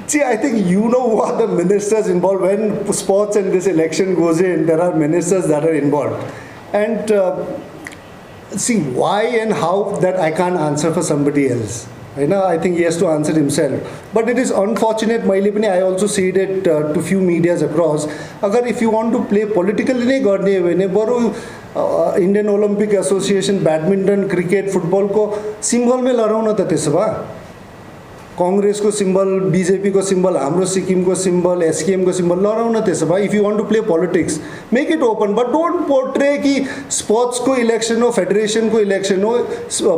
See, I think you know who are the ministers involved. When sports and this election goes in, there are ministers that are involved. And see, why and how, that I can't answer for somebody else. I think he has to answer himself. But it is unfortunate, I also see it to few medias across. If you want to play politically, Indian Olympic Association, badminton, cricket, football ko symbol mein larauna ta त्यसो भए कांग्रेस को symbol, BJP को symbol, हाम्रो सिक्किम को symbol, SKM को symbol लहराउन त्यसो भए. If you want to play politics, make it open, but don't portray कि स्पोर्ट्स को इलेक्शन हो, फेडरेशन को इलेक्शन हो,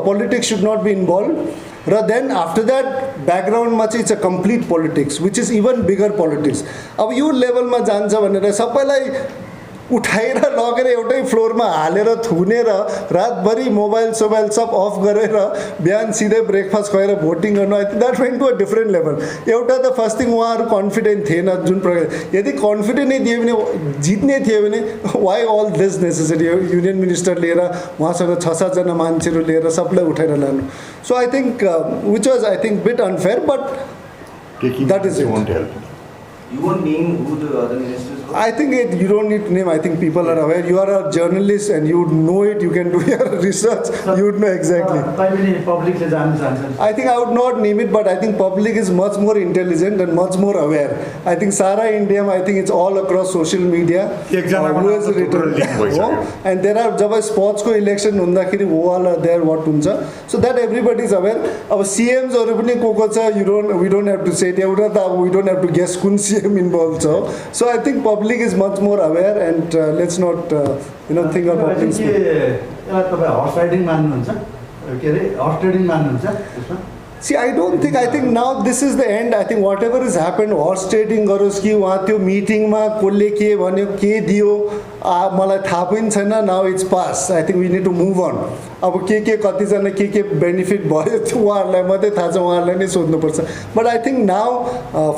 politics should not be involve. र देन आफ्टर दैट ब्याकग्राउन्डमा चाहिँ it's a complete politics which is even bigger politics. अब यो लेभलमा जान्छ भनेर सबैलाई उठाएर लगेर एउटै फ्लोरमा हालेर थुनेर रातभरि मोबाइल सोबाइल सब अफ गरेर बिहान सिधै ब्रेकफास्ट खुवाएर भोटिङ गर्नु, I think that went to a different level. एउटा त फर्स्ट थिङ उहाँहरू कन्फिडेन्ट थिएन जुन प्रकार. यदि कन्फिडेन्ट नै दियो भने, जित्ने थियो भने, why all this necessary. Union minister लिएर उहाँसँग 6-7 जना मान्छेहरू लिएर सबलाई उठाएर लानु. So I think which was I think bit unfair, but that is it. You won't name who the other ministers were? I think you don't need to name. I think people are aware. You are a journalist and you know it. You can do your research. You would know exactly. I think I would not name it, but I think public is much more intelligent and much more aware. I think Sara India, I think it's all across social media. Who has written? And there are जब sports को election हुँदाखेरि वो वाला there what हुन्छ. So that everybody is aware. अब CMs और पनि को छ, we don't have to say it. We don't have to guess कुन CM involved. So I think public is much more aware, and let's not think about things. horse riding मान्नुहुन्छ? horse trading मान्नुहुन्छ? See, I don't think, I think now this is the end. I think whatever has happened, horse trading गरोस् कि वहाँ त्यो मिटिङमा कसले के भन्यो, के दियो, मलाई थाहा पनि छैन. Now it's pass. I think we need to move on. अब के कतिजना के बेनिफिट भयो त्यो उहाँहरूलाई मात्रै थाहा छ, उहाँहरूलाई नै सोध्नुपर्छ. But I think now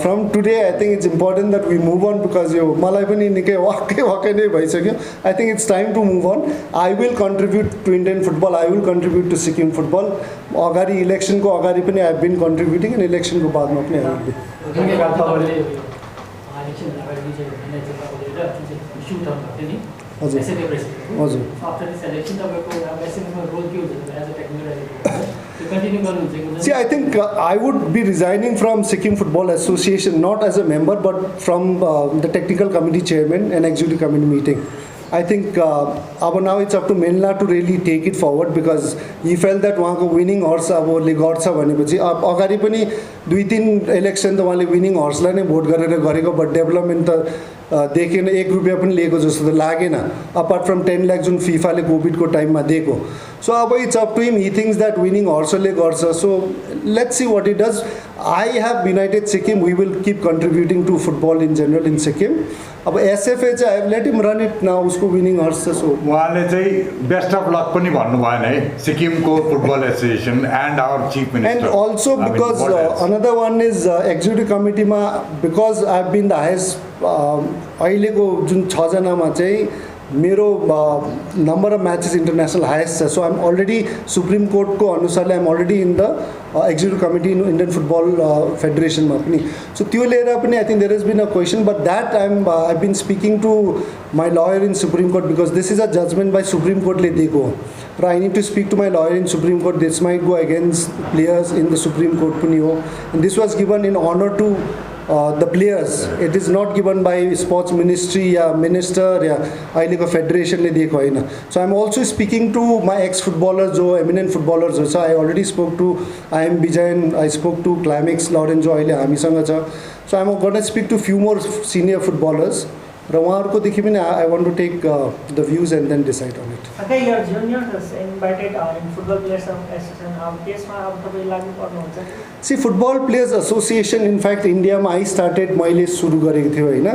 from today I think it's important that we move on, because यो मलाई पनि निकै वाक्कै नै भइसक्यो. I think it's time to move on. I will contribute to Indian football, I will contribute to Sikkim football. अगाडि इलेक्सनको अगाडि पनि I have been contributing, and इलेक्सनको बादमा पनि आई विल बी. हजुर. See, I think I would be resigning from Sikkim Football Association, not as a member, but from the technical committee chairman and executive committee meeting. I think now it's up to Menla to really take it forward, because he felt that उहाँको winning horse अब उसले गर्छ भनेपछि अगाडि पनि 2-3 election त उहाँले winning हर्सलाई नै भोट गरेर गरेको, बट डेभलपमेन्ट त देखेन, 1 रुपियाँ पनि लिएको जस्तो त लागेन, अपार्ट फ्रम 10 लाख जुन फिफाले कोभिडको टाइममा दिएको. सो अब it's up to him. He thinks that winning हर्सले गर्छ. So let's see what it does. I have United Sikkim. We will keep contributing to football in general in Sikkim. अब एसएफए चाहिँ I have let him run it now. उसको winning horse छ. So उहाँले चाहिँ best of lock पनि भन्नु भएन है सिक्किमको football association and our chief minister. And also because another one is executive कमिटीमा, because I have been the highest अहिलेको जुन 6 जनामा चाहिँ मेरो number of matches international highest छ. So I am already supreme कोर्टको अनुसारले I am already in the executive committee in Indian football फेडरेसनमा पनि. सो त्यो लिएर पनि I think there is been a question, but that I have been speaking to my lawyer in supreme court, because this is a judgement by supreme कोर्टले दिएको हो. र I need to speak to my lawyer in supreme court. This might go against players in the supreme court पनि हो. And this was given in honour to the players. It is not given by sports ministry या minister या अहिलेको फेडरेसनले दिएको होइन. So I am also speaking to my ex footballers जो eminent footballers हो. So I already spoke to IM Bijayan, I spoke to Climax Lawrence जो अहिले हामीसँग छ. So I am going to speak to few more senior footballers. र उहाँहरूकोदेखि पनि I want to take the views and then decide on it. Okay, your juniors invited in Football Players Association. त्यसमा अब तपाईँ लागू गर्नुहुन्छ? See, Football Players Association, in fact, इन्डियामा I started, मैले सुरु गरेको थियो होइन.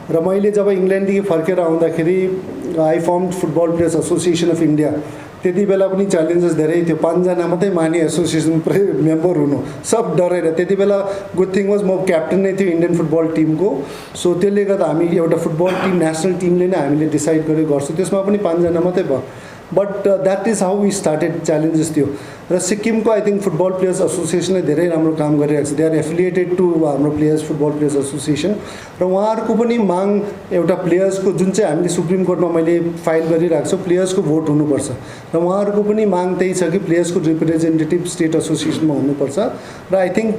र मैले जब इङ्ल्यान्डदेखि फर्केर आउँदाखेरि I formed Football Players Association of India. त्यति बेला पनि च्यालेन्जेस धेरै थियो. 5 जना मात्रै माने एसोसिएसन मेम्बर हुनु, सब डरेर. त्यति बेला गुड थिङ वाज म क्याप्टन नै थियो इन्डियन फुटबल टिमको. सो त्यसले गर्दा हामी एउटा फुटबल टिम नेसनल टिमले नै हामीले डिसाइड गरेर गर्छौँ. त्यसमा पनि 5 जना मात्रै भयो. But that is how we started. Challenges थियो. र सिक्किमको आई थिङ्क फुटबल प्लेयर्स एसोसिएसनले धेरै राम्रो काम गरिरहेको छ। दे आर एफिलिएटेड टु हाम्रो फुटबल प्लेयर्स एसोसिएसन र उहाँहरूको पनि माग एउटा प्लेयर्सको जुन चाहिँ हामीले सुप्रिम कोर्टमा मैले फाइल गरिरहेको छु, प्लेयर्सको भोट हुनुपर्छ र उहाँहरूको पनि माग त्यही छ कि प्लेयर्सको रिप्रेजेन्टेटिभ स्टेट एसोसिएसनमा हुनुपर्छ र I think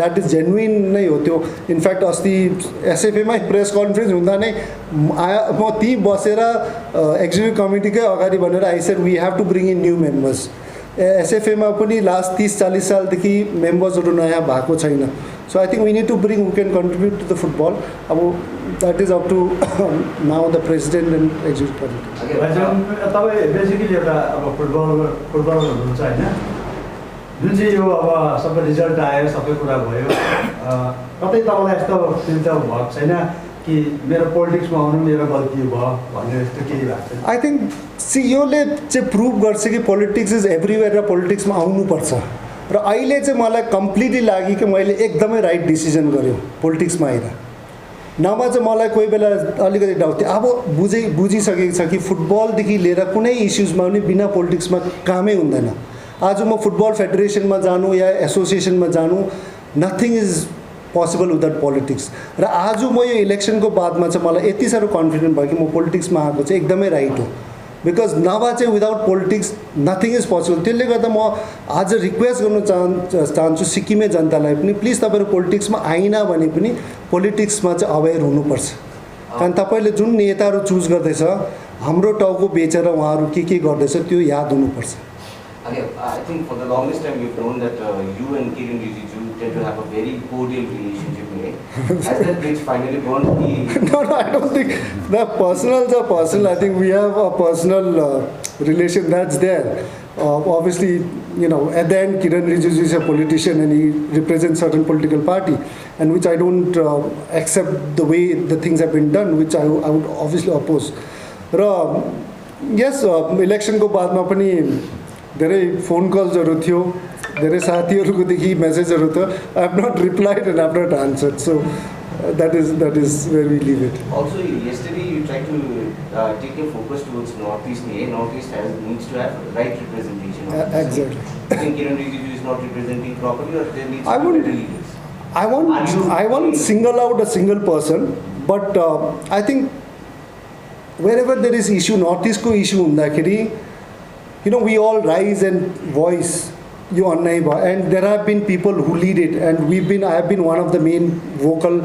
that is genuine नै हो त्यो। इनफ्याक्ट अस्ति एसएफएमै प्रेस कन्फरेन्स हुँदा नै म त्यहीँ बसेर एक्जिक्युटिभ कमिटीकै अगाडि भनेर I said we have to bring in new members. एसएफएमा पनि लास्ट 30-40 सालदेखि मेम्बर्सहरू नयाँ भएको छैन। So I think we need to bring who can contribute to the football. अब that is up to now the president and executive committee. तपाईँ basically एउटा अब फुटबल हुनुहुन्छ होइन, जुन चाहिँ यो अब सबै रिजल्ट आयो, सबै कुरा भयो, कतै तपाईँलाई यस्तो फिल त भएको छैन कि मेरो पोलिटिक्समा आउनु मेरो गल्ती भयो भन्ने यस्तो केही भएको छैन? आई थिङ्क योले चाहिँ प्रुभ गर्छ कि पोलिटिक्स इज एभ्रिवेयर र पोलिटिक्समा आउनुपर्छ र अहिले चाहिँ मलाई कम्प्लिटली लाग्यो कि मैले एकदमै राइट डिसिजन गरेँ पोलिटिक्समा आएर। नभए चाहिँ मलाई कोही बेला अलिकति डाउट थियो। अब बुझिसकेको छ कि फुटबलदेखि लिएर कुनै इस्युजमा पनि बिना पोलिटिक्समा कामै हुँदैन। आज म फुटबल फेडरेसनमा जानु या एसोसिएसनमा जानु, nothing is possible without politics. र आज म यो इलेक्सनको बादमा चाहिँ मलाई यति साह्रो कन्फिडेन्ट भयो कि म पोलिटिक्समा आएको चाहिँ एकदमै राइट हो। बिकज नभए चाहिँ without politics nothing is possible. त्यसले गर्दा म आज रिक्वेस्ट गर्न चाहन्छु सिक्किमे जनतालाई पनि, प्लिज तपाईँहरू पोलिटिक्समा आइन भने पनि पोलिटिक्समा चाहिँ अवेर हुनुपर्छ। कारण तपाईँले जुन नेताहरू चुज गर्दैछ, हाम्रो टाउको बेचेर उहाँहरू के गर्दैछ त्यो याद हुनुपर्छ। Okay, I think for the longest time we've known that you and Kiran Rijiju tend to have a very cordial relationship. Has that bridge finally burned? No, I don't think the personals are personal. I think we have a personal relation that's there. Obviously, you know, at the end, Kiran Rijiju is a politician and he represents certain political party, and which I don't accept the way the things have been done, which I would obviously oppose. Yes, election ko baad ma pani धेरै phone कल्सहरू थियो, धेरै साथीहरूकोदेखि मेसेजहरू थियो। I have not replied and I have not answered. So that is where we leave it. Also, yesterday you tried to take your focus towards Northeast. Northeast needs to have right representation. Exactly. I think Kiran Rijiju is not representing properly, or there needs to be better leaders. I won't single out a single person, but I think wherever there is issue, Northeast ko issue हुँदाखेरि, you know, we all rise and voice your neighbor, and there have been people who lead it, and I have been one of the main vocal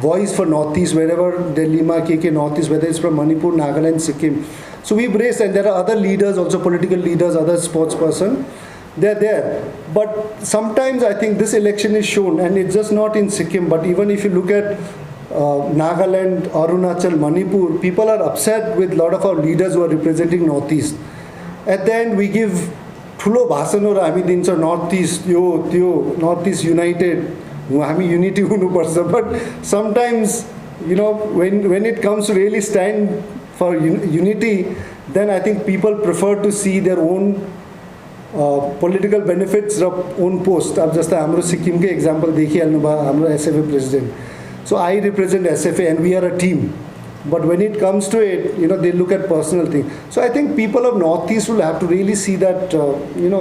voice for Northeast, wherever Delhi ma KK Northeast, whether it's from Manipur, Nagaland, Sikkim. So we've raised, and there are other leaders also, political leaders, other sports person, they're there. But sometimes I think this election is shown, and it's just not in Sikkim, but even if you look at Nagaland, Arunachal, Manipur, people are upset with a lot of our leaders who are representing Northeast. At the end, we give ठुलो भाषणहरू हामी दिन्छ, north east यो त्यो, north east United, हामी unity हुनुपर्छ। But sometimes you know when it comes to really stand for unity, then I think people prefer to see their own political benefits र own post. अब जस्तै हाम्रो सिक्किमकै example देखिहाल्नु भयो, हाम्रो SFA president. So I represent SFA and we are a team. But when it comes to it, you know, they look at personal things. So I think people of Northeast will have to really see that, you know,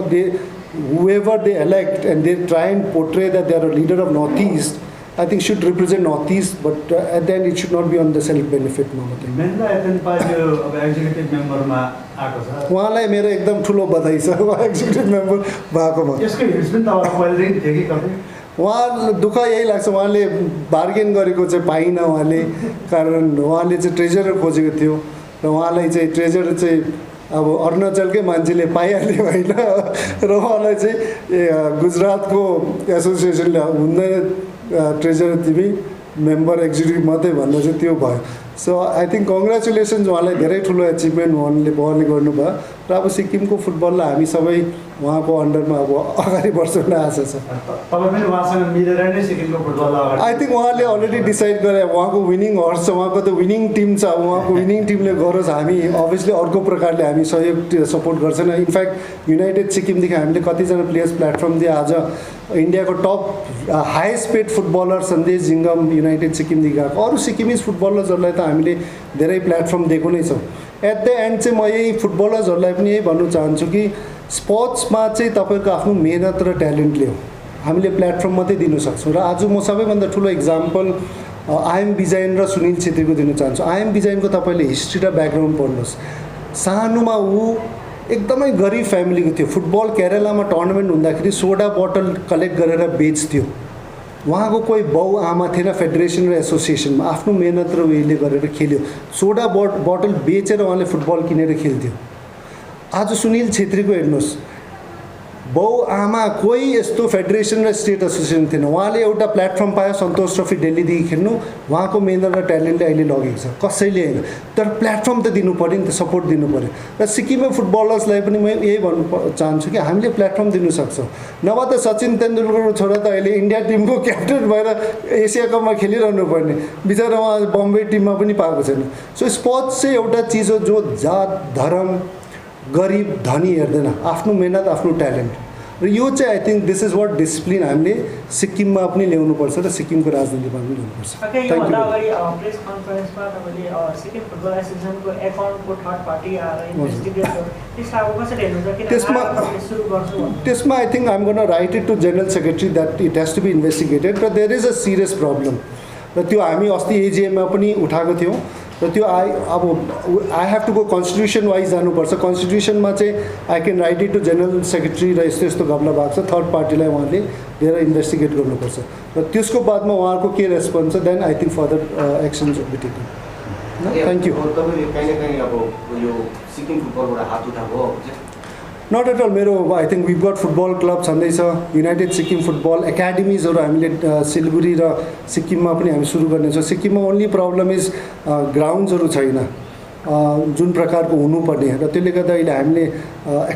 whoever they elect and they try and portray that they are a leader of Northeast, I think should represent Northeast, but at the end it should not be on the self-benefit. मेनला एथेन party अब executive मेम्बरमा आएको छ, उहाँलाई मेरो एकदम ठुलो बधाई छ एक्जिक्युटिभ मेम्बर भएकोमा। यसको हिज पनि तपाईँलाई पहिलेदेखि थियो कि कतै? उहाँ दुःख यही लाग्छ, उहाँले बार्गेन गरेको चाहिँ पाइनँ उहाँले, कारण उहाँले चाहिँ ट्रेजरर खोजेको थियो र उहाँलाई चाहिँ ट्रेजरर चाहिँ अब अरुणाचलकै मान्छेले पाइहाल्यो होइन, र उहाँलाई चाहिँ गुजरातको एसोसिएसनले हुँदैन ट्रेजरर, तिमी मेम्बर एक्जिक्युटिभ मात्रै भन्दा चाहिँ त्यो भयो। सो आई थिङ्क कङ्ग्रेचुलेसन्स, उहाँलाई धेरै ठुलो एचिभमेन्ट उहाँले गर्नुभयो र अब सिक्किमको फुटबललाई हामी सबै उहाँको अन्डरमा अब अगाडि बढ्ने आशा छ। तपाईँ पनि उहाँसँग मिलेर नै सिक्किमको फुटबललाई अगाडि, आई थिङ्क उहाँले अलरेडी डिसाइड गरे, उहाँको विनिङ हर्स छ, उहाँको त विनिङ टिम छ, उहाँको विनिङ टिमले गरोस्, हामी अभियसली अर्को प्रकारले हामी सहयोग सपोर्ट गर्छौँ। इनफ्याक्ट युनाइटेड सिक्किमदेखि हामीले कतिजना प्लेयर्स प्लेटफर्म दिए, आज इन्डियाको टप हाइएस्ट पेड फुटबलर सन्देश जिङ्गम युनाइटेड सिक्किमदेखि गएको, अरू सिक्किमिज फुटबलर्सहरूलाई त हामीले धेरै प्लेटफर्म दिएको नै छौँ। एट द एन्ड चाहिँ म यही फुटबलर्सहरूलाई पनि यही भन्नु चाहन्छु कि स्पोर्ट्समा चाहिँ तपाईँको आफ्नो मेहनत र ट्यालेन्टले हो हामीले प्लेटफर्म मात्रै दिनु सक्छौँ। र आज म सबैभन्दा ठुलो इक्जाम्पल आइएम बिजाइन र सुनिल छेत्रीको दिन चाहन्छु। आइएम बिजाइनको तपाईँले हिस्ट्री र ब्याकग्राउन्ड पढ्नुहोस्। सानोमा ऊ एकदमै गरिब फ्यामिलीको थियो। फुटबल केरलामा टुर्नामेन्ट हुँदाखेरि सोडा बोतल कलेक्ट गरेर बेच्थ्यो। उहाँको कोही बाउ आमा थिएन फेडरेसन र एसोसिएसनमा, आफ्नो मेहनत र उयोले गरेर खेल्यो। सोडा बोतल बेचेर उहाँले फुटबल किनेर खेल्थ्यो। आज सुनिल छेत्रीको हेर्नुहोस्, बाउ आमा कोही यस्तो फेडरेसन र स्टेट एसोसिएसन थिएन, उहाँले एउटा प्लेटफर्म पायो सन्तोष ट्रफी दिल्लीदेखि खेल्नु। उहाँको मेहनत र ट्यालेन्टले अहिले लगेको छ, कसैले होइन। तर प्लेटफर्म त दिनु पऱ्यो नि त, सपोर्ट दिनु पऱ्यो। र सिक्किममा फुटबलर्सलाई पनि म यही भन्नु चाहन्छु कि हामीले प्लेटफर्म दिनु सक्छौँ। नभए त सचिन तेन्दुलकरको छोरा त अहिले इन्डिया टिमको क्याप्टेन भएर एसिया कपमा खेलिरहनु पर्ने, बिचरा उहाँ बम्बे टिममा पनि पाएको छैन। सो स्पोर्ट्स चाहिँ एउटा चिज हो जो जात धर्म गरिब धनी हेर्दैन, आफ्नो मेहनत आफ्नो ट्यालेन्ट। र यो चाहिँ I think this is what discipline हामीले सिक्किममा पनि ल्याउनुपर्छ र सिक्किमको राजनीतिमा पनि ल्याउनुपर्छ। योभन्दा अगाडि प्रेस कन्फरेन्समा तपाईँले सिक्किम फुटबल एसोसिएसनको एकाउन्टको थर्ड पार्टी आएर इन्भेस्टिगेट गर्नु, त्यसलाई अब कसरी हेर्नुहुन्छ? किन सुरु गर्छु त्यसमा I think I'm gonna write it to general secretary that it has to be investigated. र there is a serious problem. र त्यो हामी अस्ति एजिएममा पनि उठाएको थियौँ। र त्यो अब I have to go constitution wise जानुपर्छ। कन्स्टिट्युसनमा चाहिँ I can write it to general secretary र यस्तो यस्तो गब्ला भएको छ, थर्ड पार्टीलाई उहाँले लिएर इन्भेस्टिगेट गर्नुपर्छ। र त्यसको बादमा उहाँहरूको के रेस्पोन्स छ, then I think further actions will be taken. Thank you. तपाईँले कहीँ न कहीँ अब यो सिक्किम फुटबलबाट हात उठाएको हो? Not at all. मेरो I think we've got football club छँदैछ, युनाइटेड सिक्किम फुटबल एकाडेमिजहरू हामीले सिलगढी र सिक्किममा पनि हामी सुरु गर्नेछौँ। सिक्किममा ओन्ली प्रब्लम इज ग्राउन्ड्सहरू छैन जुन प्रकारको हुनुपर्ने, र त्यसले गर्दा अहिले हामीले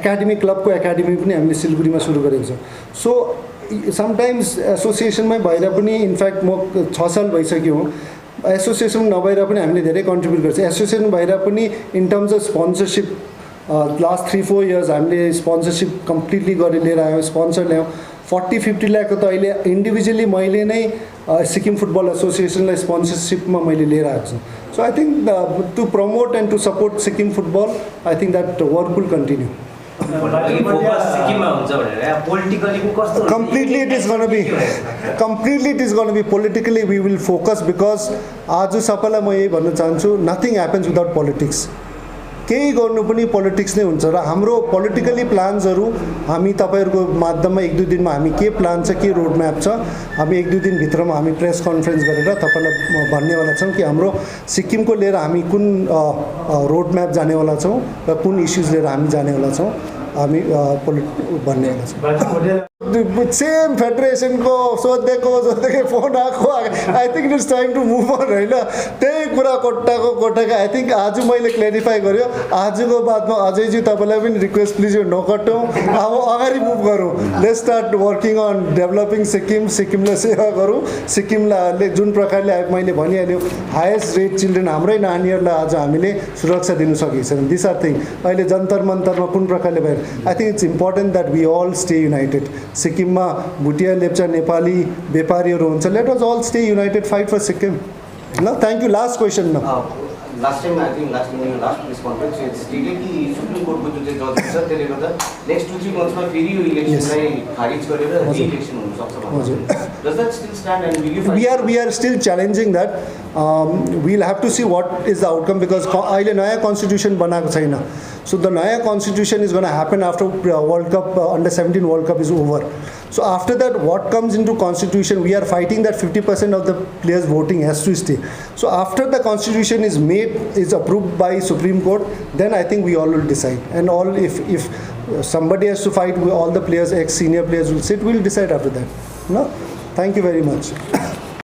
एकाडेमी क्लबको एकाडेमी पनि हामीले सिलगढीमा सुरु गरेको छौँ। सो समटाइम्स एसोसिएसनमै भएर पनि इनफ्याक्ट म 6 साल भइसक्यो हो, एसोसिएसन नभएर पनि हामीले धेरै कन्ट्रिब्युट गर्छ। एसोसिएसन भएर पनि in terms of sponsorship last 3-4 years हामीले स्पोन्सरसिप कम्प्लिटली गरेर लिएर आयौँ, स्पोन्सर ल्यायौँ। 40-50 लाखको त अहिले इन्डिभिजुअली मैले नै सिक्किम फुटबल एसोसिएसनलाई स्पोन्सरसिपमा मैले लिएर आएको छु। So I think to promote and to support Sikkim football, I think that work will continue. Completely it is going to be politically we will focus, because आज सबैलाई म यही भन्न चाहन्छु, nothing happens without politics। केही गर्नु पनि पोलिटिक्स नै हुन्छ। र हाम्रो पोलिटिकली प्लान्सहरू हामी तपाईँहरूको माध्यममा 1-2 दिनमा हामी के प्लान छ, के रोड म्याप छ, हामी 1-2 दिनभित्रमा हामी प्रेस कन्फरेन्स गरेर तपाईँलाई भन्नेवाला छौँ कि हाम्रो सिक्किमको लिएर हामी कुन रोड म्याप जानेवाला छौँ र कुन इस्युज लिएर हामी जानेवाला छौँ, हामी भन्नेवाला छौँ। सेम फेडरेसनको सोधेको फोन आएको, I think it is time to move on होइन। त्यही कुरा कोट्टाको आई थिङ्क आज मैले क्लेरिफाई गर्यो। आजको बादमा अजयजी तपाईँलाई पनि रिक्वेस्ट प्लिज यो नकटौँ, अब अगाडि मुभ गरौँ। Let's start working on developing Sikkim. सिक्किमलाई सेवा गरौँ। सिक्किमलाई जुन प्रकारले मैले भनिहाल्यो हाइएस्ट रेट चिल्ड्रेन हाम्रै नानीहरूलाई आज हामीले सुरक्षा दिनु सकेको छैनौँ। दिस आर थिङ अहिले जन्तर मन्तरमा कुन प्रकारले भयो। I think it's important that we all stay united. सिक्किममा भुटिया लेप्चा नेपाली व्यापारीहरू हुन्छ, let us all stay united, fight for Sikkim. ल थ्याङ्क यू। लास्ट क्वेसन न last time I think last press conference it's stated कि सुप्रिम कोर्टको जुन चाहिँ जज छ त्यसले गर्दा नेक्स्ट 2-3 मन्थ्समा फेरि यो इलेक्सनलाई खारिज गरेर रि-इलेक्सन हुनसक्छ। हजुर, does that still stand and will you fight? We are still challenging that. Will have to see what is the outcome, because अहिले नयाँ कन्स्टिट्युसन बनाएको छैन। सो द नयाँ constitution is gonna happen after world cup, अन्डर-17 world cup is over. So after that, what comes into constitution, we are fighting that 50% of the players voting has to stay. So after the constitution is made, is approved by Supreme Court, then I think we all will decide. And all if somebody has to fight, all the players, ex-senior players will sit, we'll decide after that. No? Thank you very much.